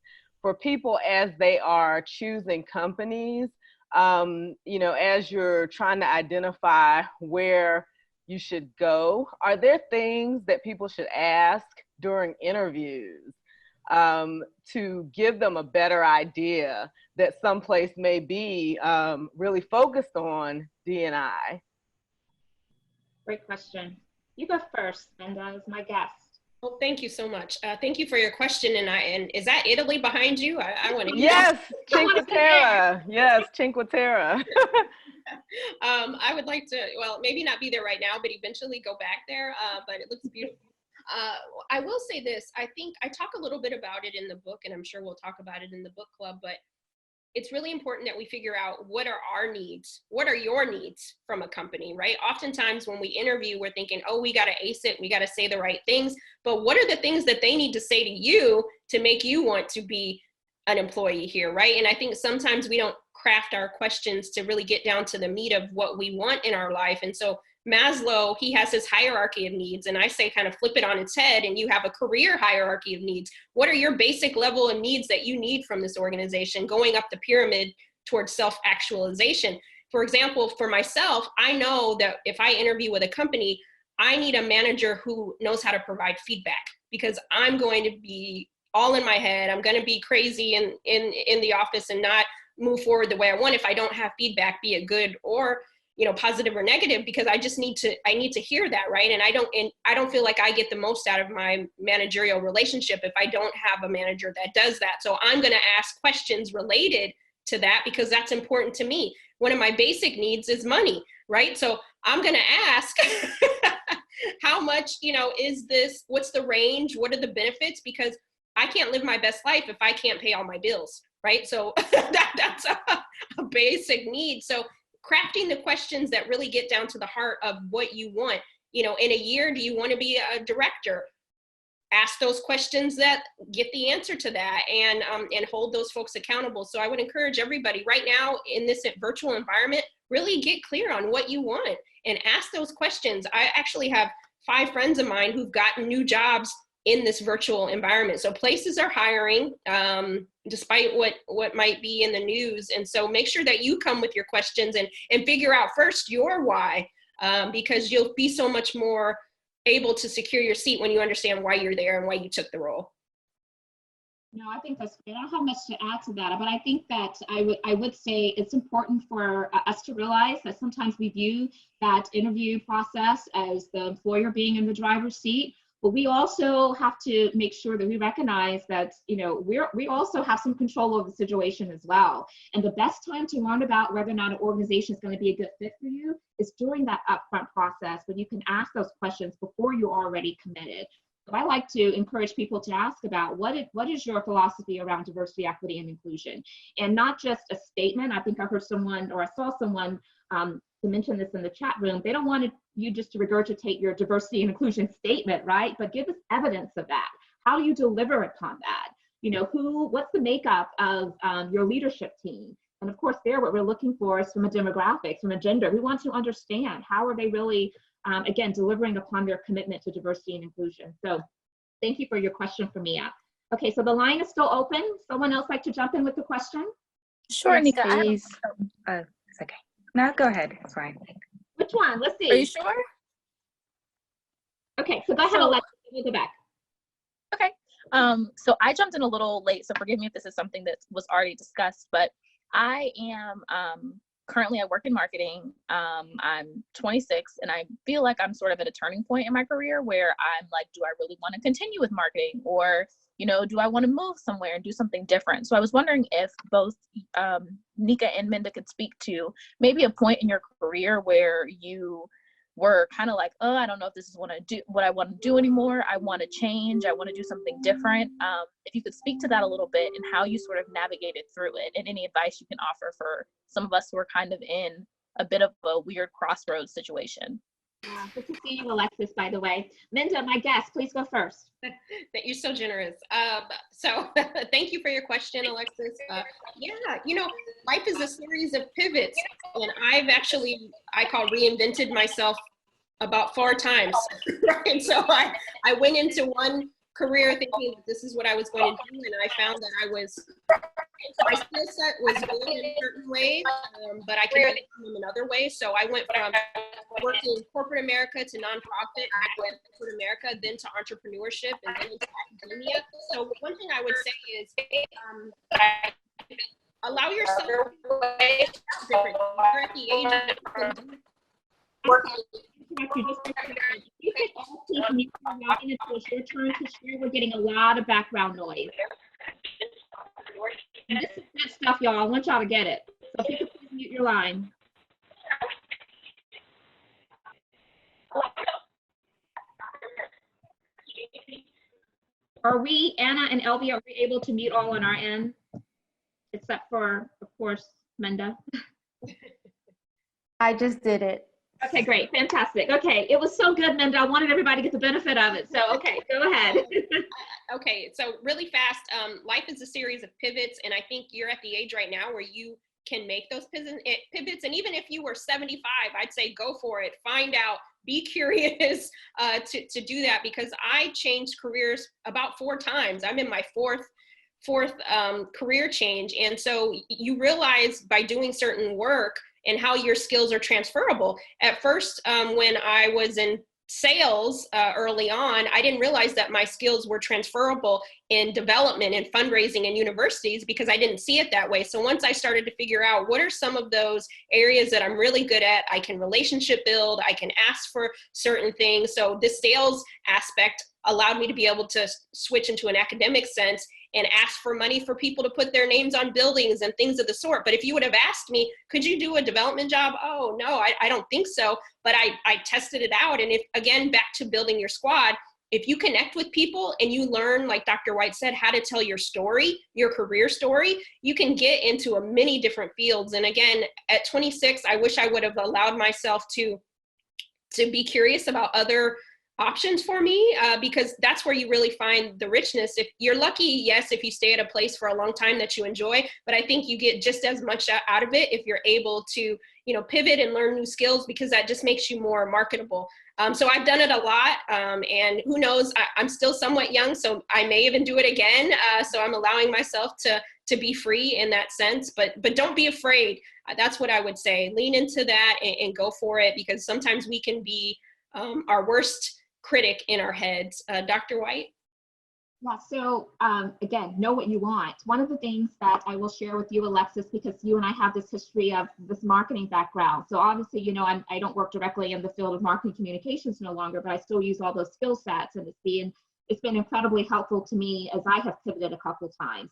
for people as they are choosing companies, you know, as you're trying to identify where you should go, are there things that people should ask during interviews to give them a better idea that someplace may be really focused on D&I? Great question. You go first, Minda, as my guest. Well, thank you so much. Thank you for your question. And is that Italy behind you? I want to. Yes, Cinque Terre. Yes, Cinque Terre. I would like to, well, maybe not be there right now, but eventually go back there. But it looks beautiful. I will say this. I think I talk a little bit about it in the book, and I'm sure we'll talk about it in the book club, but it's really important that we figure out what are our needs, what are your needs from a company, right? Oftentimes when we interview, we're thinking, oh, we got to ace it, we got to say the right things, but what are the things that they need to say to you to make you want to be an employee here, right? And I think sometimes we don't craft our questions to really get down to the meat of what we want in our life. And so Maslow, he has his hierarchy of needs, and I say kind of flip it on its head and you have a career hierarchy of needs. What are your basic level of needs that you need from this organization, going up the pyramid towards self-actualization? For example, for myself, I know that if I interview with a company, I need a manager who knows how to provide feedback, because I'm going to be all in my head. I'm going to be crazy in the office and not move forward the way I want if I don't have feedback, be it good or, you know, positive or negative, because I need to hear that, right? And I don't feel like I get the most out of my managerial relationship if I don't have a manager that does that. So I'm going to ask questions related to that because that's important to me. One of my basic needs is money, right? So I'm going to ask how much, you know, is this, what's the range? What are the benefits? Because I can't live my best life if I can't pay all my bills, right? So that's a basic need. So crafting the questions that really get down to the heart of what you want. You know, in a year, do you want to be a director? Ask those questions that get the answer to that, and hold those folks accountable. So I would encourage everybody right now in this virtual environment, really get clear on what you want and ask those questions. I actually have 5 friends of mine who've gotten new jobs in this virtual environment. So places are hiring, despite what might be in the news. And so make sure that you come with your questions and figure out first your why, because you'll be so much more able to secure your seat when you understand why you're there and why you took the role. No, I think that's great. I don't have much to add to that, but I think that I would say it's important for us to realize that sometimes we view that interview process as the employer being in the driver's seat. But we also have to make sure that we recognize that, you know, we also have some control over the situation as well. And the best time to learn about whether or not an organization is going to be a good fit for you is during that upfront process, when you can ask those questions before you're already committed. So I like to encourage people to ask about what is your philosophy around diversity, equity, and inclusion, and not just a statement. I think I heard someone, or I saw someone to mention this in the chat room. They don't want you just to regurgitate your diversity and inclusion statement, right? But give us evidence of that. How do you deliver upon that? You know, what's the makeup of your leadership team? And of course, what we're looking for is from a demographic, from a gender. We want to understand how are they really, again, delivering upon their commitment to diversity and inclusion. So thank you for your question for Mia. Okay, so the line is still open. Someone else like to jump in with the question? Sure, Yes, Nika. please. It's okay. No, go ahead. It's fine. Which one? Let's see. Are you sure? Okay, so go ahead, Alexa. We'll go back. Okay. So I jumped in a little late, so forgive me if this is something that was already discussed, but I am currently I work in marketing. I'm 26 and I feel like I'm sort of at a turning point in my career where I'm like, do I really want to continue with marketing, or, you know, do I want to move somewhere and do something different? So I was wondering if both Nika and Minda could speak to maybe a point in your career where you were kind of like, oh, I don't know if this is what I want to do anymore. I want to change. I want to do something different. If you could speak to that a little bit and how you sort of navigated through it, and any advice you can offer for some of us who are kind of in a bit of a weird crossroads situation. Yeah, good to see you, Alexis, by the way. Minda, my guest, please go first. That you're so generous. So thank you for your question, Alexis. Yeah, you know, life is a series of pivots, and I've actually, I call reinvented myself about 4 times, right? So I went into one career thinking that this is what I was going to do, and I found that my skill set was good in certain ways, but I could benefit them in other ways. So I went from working in corporate America to nonprofit, I went to corporate America, then to entrepreneurship, and then into academia. So one thing I would say is allow yourself to be different. You're at the age of You could all please mute your line until it's your turn to share. We're getting a lot of background noise. And this is good stuff, y'all. I want y'all to get it. So if you could please mute your line. Are we, Anna and Elvia, are we able to mute all on our end? Except for, of course, Minda. I just did it. Okay, great, fantastic. Okay, it was so good, Minda. I wanted everybody to get the benefit of it. So, okay, go ahead. Okay, so really fast, life is a series of pivots, and I think you're at the age right now where you can make those pivots. And even if you were 75, I'd say go for it. Find out, be curious to do that, because I changed careers about 4 times. I'm in my fourth career change. And so you realize by doing certain work and how your skills are transferable. At first, when I was in sales early on, I didn't realize that my skills were transferable in development and fundraising in universities because I didn't see it that way. So once I started to figure out what are some of those areas that I'm really good at, I can relationship build, I can ask for certain things. So this sales aspect allowed me to be able to switch into an academic sense and ask for money for people to put their names on buildings and things of the sort. But if you would have asked me, could you do a development job? Oh, no, I don't think so. But I tested it out. And if, again, back to building your squad, if you connect with people and you learn, like Dr. White said, how to tell your story, your career story, you can get into many different fields. And again, at 26, I wish I would have allowed myself to be curious about other options for me, because that's where you really find the richness. If you're lucky, yes, if you stay at a place for a long time that you enjoy, but I think you get just as much out of it if you're able to, pivot and learn new skills, because that just makes you more marketable. So I've done it a lot, and who knows, I'm still somewhat young, so I may even do it again. So I'm allowing myself to be free in that sense, but don't be afraid. That's what I would say. Lean into that and go for it, because sometimes we can be our worst critic in our heads. Dr. White? Yeah, so again, know what you want. One of the things that I will share with you, Alexis, because you and I have this history of this marketing background. So obviously, I don't work directly in the field of marketing communications no longer, but I still use all those skill sets, and it's been incredibly helpful to me as I have pivoted a couple of times.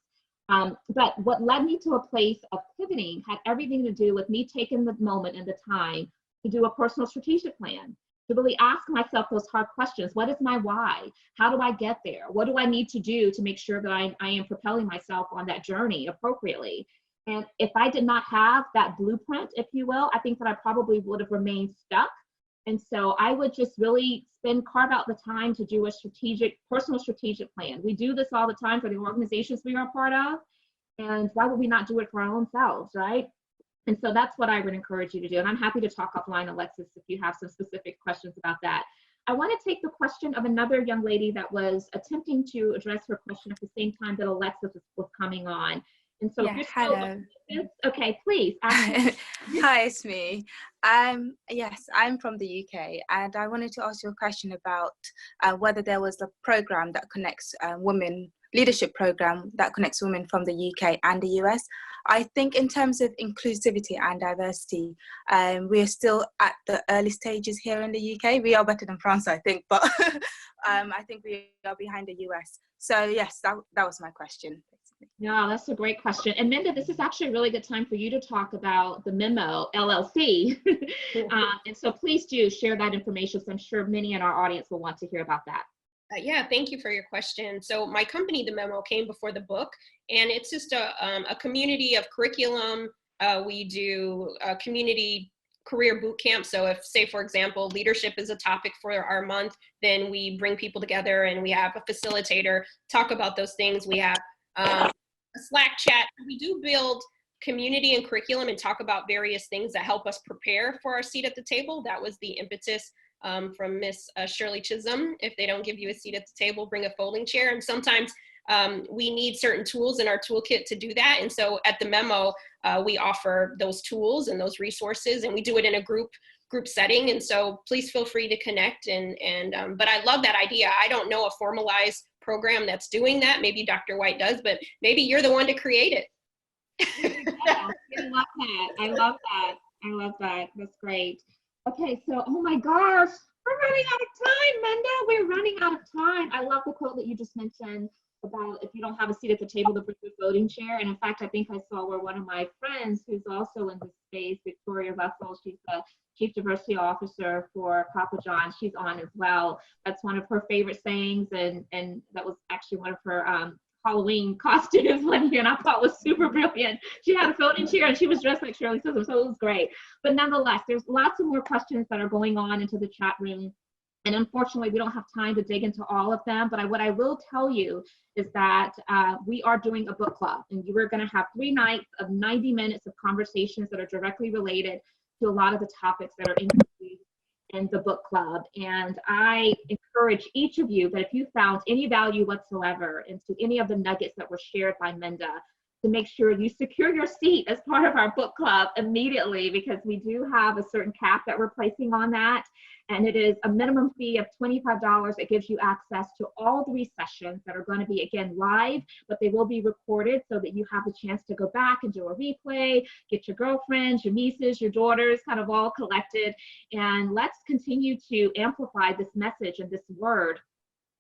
But what led me to a place of pivoting had everything to do with me taking the moment and the time to do a personal strategic plan, to really ask myself those hard questions. What is my why? How do I get there? What do I need to do to make sure that I am propelling myself on that journey appropriately? And if I did not have that blueprint, if you will, I think that I probably would have remained stuck. And so I would just really carve out the time to do a personal strategic plan. We do this all the time for the organizations we are a part of. And why would we not do it for our own selves, right? And so that's what I would encourage you to do. And I'm happy to talk offline, Alexis, if you have some specific questions about that. I want to take the question of another young lady that was attempting to address her question at the same time that Alexis was coming on. And so, Yeah, hello. Okay, please. Hi, it's me. Yes, I'm from the UK, and I wanted to ask you a question about whether there was a program that connects women, leadership program that connects women from the UK and the US. I think in terms of inclusivity and diversity, we are still at the early stages here in the UK. We are better than France, I think, but I think we are behind the US. So yes, that was my question. No, that's a great question. And Minda, this is actually a really good time for you to talk about the Memo LLC. And so please do share that information. So I'm sure many in our audience will want to hear about that. Yeah, thank you for your question. So my company, The Memo, came before the book, and it's just a community of curriculum. We do a community career boot camp. So if, say, for example, leadership is a topic for our month, then we bring people together and we have a facilitator talk about those things. We have a Slack chat. We do build community and curriculum and talk about various things that help us prepare for our seat at the table. That was the impetus from Miss Shirley Chisholm. If they don't give you a seat at the table, bring a folding chair. And sometimes we need certain tools in our toolkit to do that. And so at the Memo, we offer those tools and those resources, and we do it in a group setting. And so please feel free to connect. But I love that idea. I don't know a formalized program that's doing that. Maybe Dr. White does, but maybe you're the one to create it. Yeah, I love that. I love that. I love that. That's great. Okay, so, oh my gosh, we're running out of time, Minda. We're running out of time. I love the quote that you just mentioned about if you don't have a seat at the table, to bring your voting chair. And in fact, I think I saw where one of my friends who's also in this space, Victoria Russell, she's the Chief Diversity Officer for Papa John. She's on as well. That's one of her favorite sayings, and that was actually one of her Halloween costumes one year, and I thought it was super brilliant. She had a folding chair and she was dressed like Shirley Chisholm, so it was great. But nonetheless, there's lots of more questions that are going on into the chat room. And unfortunately, we don't have time to dig into all of them. But what I will tell you is that we are doing a book club, and we're going to have 3 nights of 90 minutes of conversations that are directly related to a lot of the topics that are introduced in the book club. And I encourage each of you that if you found any value whatsoever into any of the nuggets that were shared by Minda, to make sure you secure your seat as part of our book club immediately, because we do have a certain cap that we're placing on that. And it is a minimum fee of $25. It gives you access to all 3 sessions that are going to be, again, live, but they will be recorded so that you have the chance to go back and do a replay, get your girlfriends, your nieces, your daughters kind of all collected. And let's continue to amplify this message and this word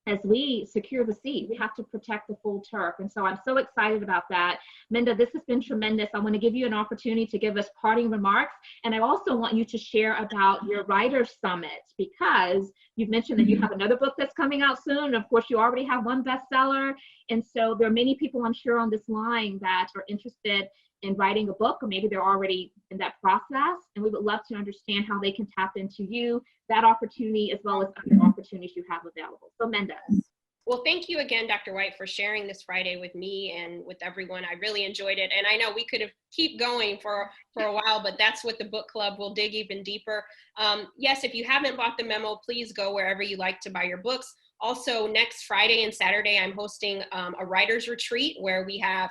as we secure the seat. We have to protect the full turf. And so I'm so excited about that. Minda, this has been tremendous. I want to give you an opportunity to give us parting remarks. And I also want you to share about your Writers Summit, because you've mentioned that you have another book that's coming out soon. Of course, you already have 1 bestseller. And so there are many people, I'm sure, on this line that are interested in writing a book, or maybe they're already in that process. And we would love to understand how they can tap into you, that opportunity, as well as other opportunities you have available. So Minda. Well, thank you again, Dr. White, for sharing this Friday with me and with everyone. I really enjoyed it. And I know we could have keep going for a while, but that's what the book club will dig even deeper. Yes, if you haven't bought the Memo, please go wherever you like to buy your books. Also, next Friday and Saturday, I'm hosting a writer's retreat where we have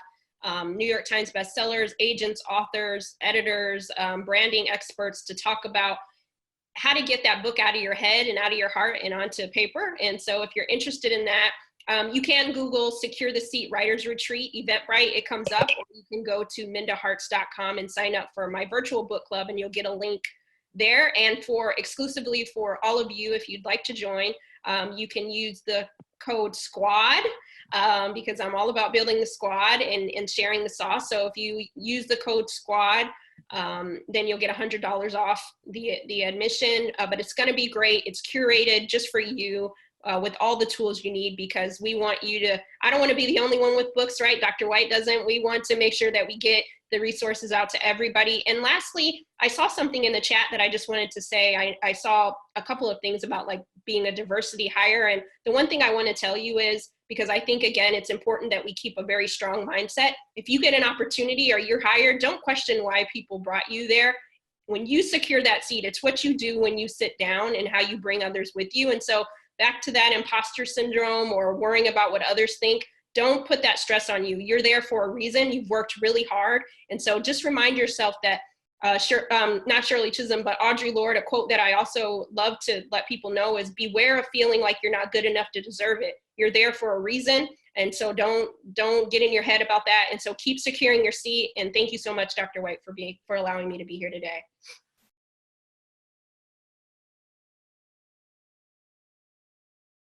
New York Times bestsellers, agents, authors, editors, branding experts to talk about how to get that book out of your head and out of your heart and onto paper. And so if you're interested in that, you can Google Secure the Seat Writers Retreat, Eventbrite, it comes up, or you can go to mindaharts.com and sign up for my virtual book club, and you'll get a link there. And exclusively for all of you, if you'd like to join, you can use the code SQUAD, because I'm all about building the squad and sharing the sauce. So if you use the code SQUAD, then you'll get $100 off the admission, but it's going to be great. It's curated just for you with all the tools you need, because we want you to, I don't want to be the only one with books, right? Dr. White doesn't. We want to make sure that we get the resources out to everybody. And lastly, I saw something in the chat that I just wanted to say. I saw a couple of things about like being a diversity hire. And the one thing I want to tell you is, because I think, again, it's important that we keep a very strong mindset. If you get an opportunity or you're hired, don't question why people brought you there. When you secure that seat, it's what you do when you sit down and how you bring others with you. And so back to that imposter syndrome or worrying about what others think, don't put that stress on you. You're there for a reason. You've worked really hard. And so just remind yourself that, not Shirley Chisholm, but Audre Lorde, a quote that I also love to let people know is, beware of feeling like you're not good enough to deserve it. You're there for a reason. And so don't get in your head about that. And so keep securing your seat. And thank you so much, Dr. White, for allowing me to be here today.